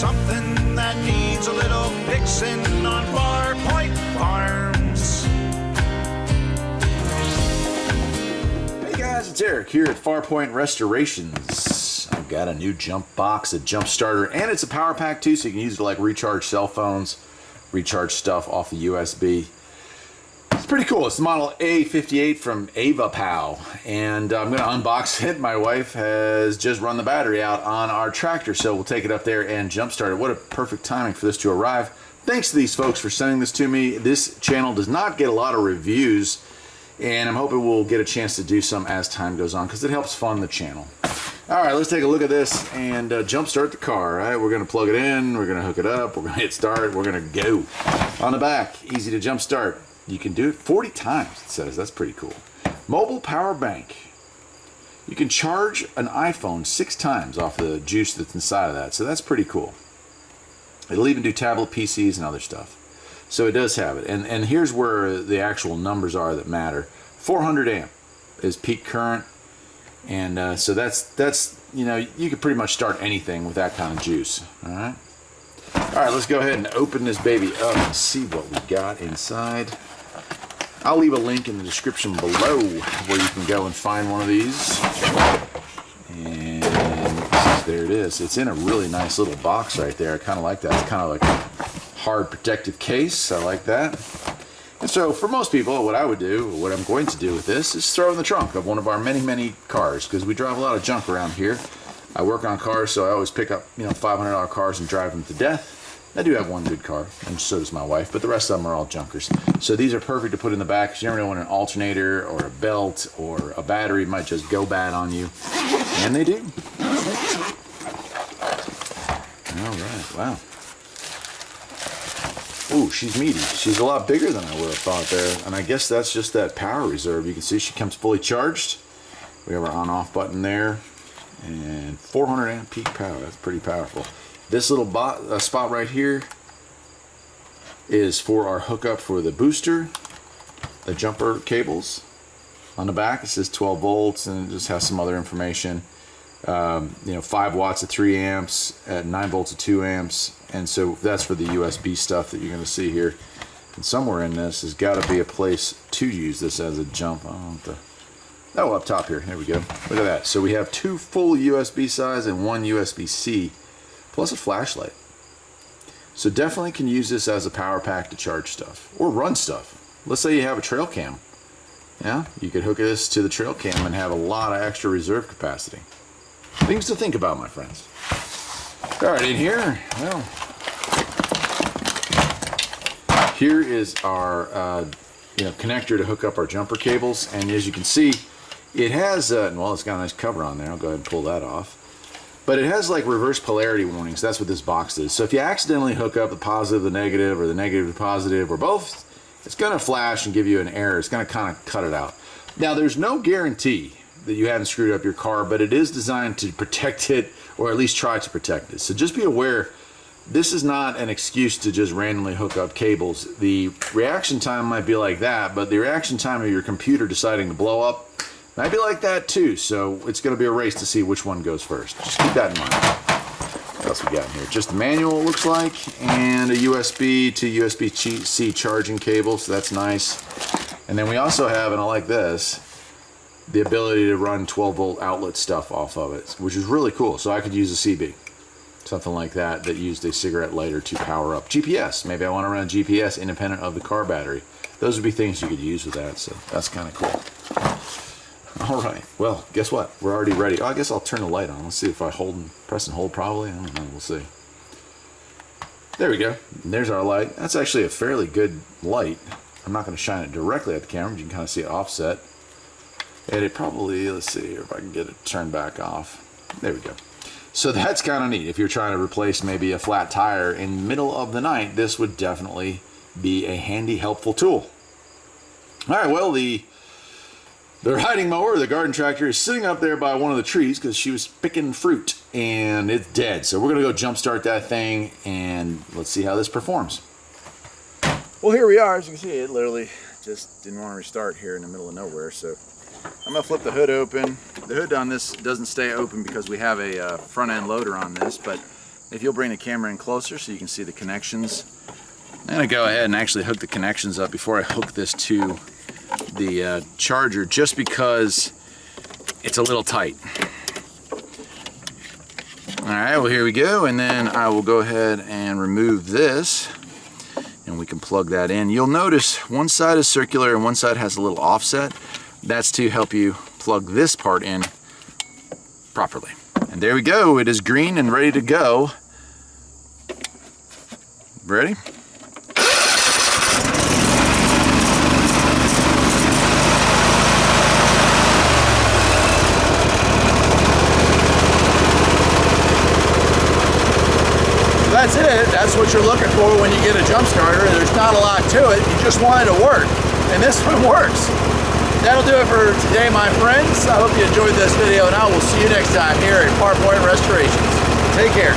something that needs a little fixing on Farpoint Farms. Hey guys, it's Eric here at Farpoint Restorations. I've got a new jump box, a jump starter, and it's a power pack too, so you can use it to like recharge cell phones, recharge stuff off the USB. It's pretty cool. It's the model A58 from Pow, and I'm going to unbox it. My wife has just run the battery out on our tractor, so we'll take it up there and jump start it. What a perfect timing for this to arrive. Thanks to these folks for sending this to me. This channel does not get a lot of reviews, and I'm hoping we'll get a chance to do some as time goes on because it helps fund the channel. All right, let's take a look at this and jump start the car. All right, we're going to plug it in, we're going to hook it up, we're going to hit start, we're going to go. On the back, easy to jump start. You can do it 40 times, it says. That's pretty cool. Mobile power bank. You can charge an iPhone 6 times off the juice that's inside of that, so that's pretty cool. It'll even do tablet PCs and other stuff. So it does have it. And here's where the actual numbers are that matter. 400 amp is peak current. And so that's, you know, you could pretty much start anything with that kind of juice. All right. All right, let's go ahead and open this baby up and see what we got inside. I'll leave a link in the description below where you can go and find one of these. And there it is. It's in a really nice little box right there. I kind of like that. It's kind of like a hard protective case. I like that. And so for most people, what I would do, what I'm going to do with this, is throw it in the trunk of one of our many cars, because we drive a lot of junk around here. I work on cars, so I always pick up, you know, $500 cars and drive them to death. I do have one good car, and so does my wife, but the rest of them are all junkers. So these are perfect to put in the back, because you never know when an alternator or a belt or a battery might just go bad on you. And they do. All right, wow. Ooh, she's meaty. She's a lot bigger than I would have thought there. And I guess that's just that power reserve. You can see she comes fully charged. We have our on-off button there. And 400 amp peak power. That's pretty powerful. This little spot right here is for our hookup for the booster, the jumper cables. On the back it says 12 volts and it just has some other information. You know, 5 watts at 3 amps, at 9 volts at 2 amps. And so that's for the USB stuff that you're going to see here. And somewhere in this has got to be a place to use this as a jump. Oh, up top here. There we go. Look at that. So we have 2 full USB sides and 1 USB-C, plus a flashlight. So definitely can use this as a power pack to charge stuff or run stuff. Let's say you have a trail cam. Yeah, you could hook this to the trail cam and have a lot of extra reserve capacity. Things to think about, my friends. All right, in here, well, here is our you know, connector to hook up our jumper cables, and as you can see, it has well, it's got a nice cover on there. I'll go ahead and pull that off. But it has like reverse polarity warnings. That's what this box is. So if you accidentally hook up the positive, the negative, or the negative to positive, or both, it's going to flash and give you an error. It's going to kind of cut it out. Now, there's no guarantee that you haven't screwed up your car, but it is designed to protect it, or at least try to protect it. So just be aware, this is not an excuse to just randomly hook up cables. The reaction time might be like that, but the reaction time of your computer deciding to blow up might be like that too. So it's going to be a race to see which one goes first. Just keep that in mind. What else we got in here? Just the manual, it looks like, and a USB to USB-C charging cable, so that's nice. And then we also have, and I like this, the ability to run 12-volt outlet stuff off of it, which is really cool. So I could use a CB, something like that, that used a cigarette lighter to power up. GPS, maybe I want to run GPS independent of the car battery. Those would be things you could use with that, so that's kind of cool. All right, well, guess what? We're already ready. Oh, I guess I'll turn the light on. Let's see if I press and hold probably. I don't know, we'll see. There we go. And there's our light. That's actually a fairly good light. I'm not going to shine it directly at the camera, but you can kind of see it offset. And it probably, let's see if I can get it turned back off. There we go. So that's kind of neat. If you're trying to replace maybe a flat tire in the middle of the night, this would definitely be a handy, helpful tool. All right, well, the riding mower, the garden tractor, is sitting up there by one of the trees because she was picking fruit and it's dead. So we're going to go jump start that thing and let's see how this performs. Well, here we are. As you can see, it literally just didn't want to restart here in the middle of nowhere. So I'm going to flip the hood open. The hood on this doesn't stay open because we have a front end loader on this, but if you'll bring the camera in closer so you can see the connections. I'm going to go ahead and actually hook the connections up before I hook this to the charger, just because it's a little tight. Alright, well here we go, and then I will go ahead and remove this and we can plug that in. You'll notice one side is circular and one side has a little offset. That's to help you plug this part in properly. And there we go, it is green and ready to go. Ready? That's it. That's what you're looking for when you get a jump starter. There's not a lot to it. You just want it to work. And this one works. That'll do it for today, my friends. I hope you enjoyed this video, and I will see you next time here at Farpoint Restorations. Take care.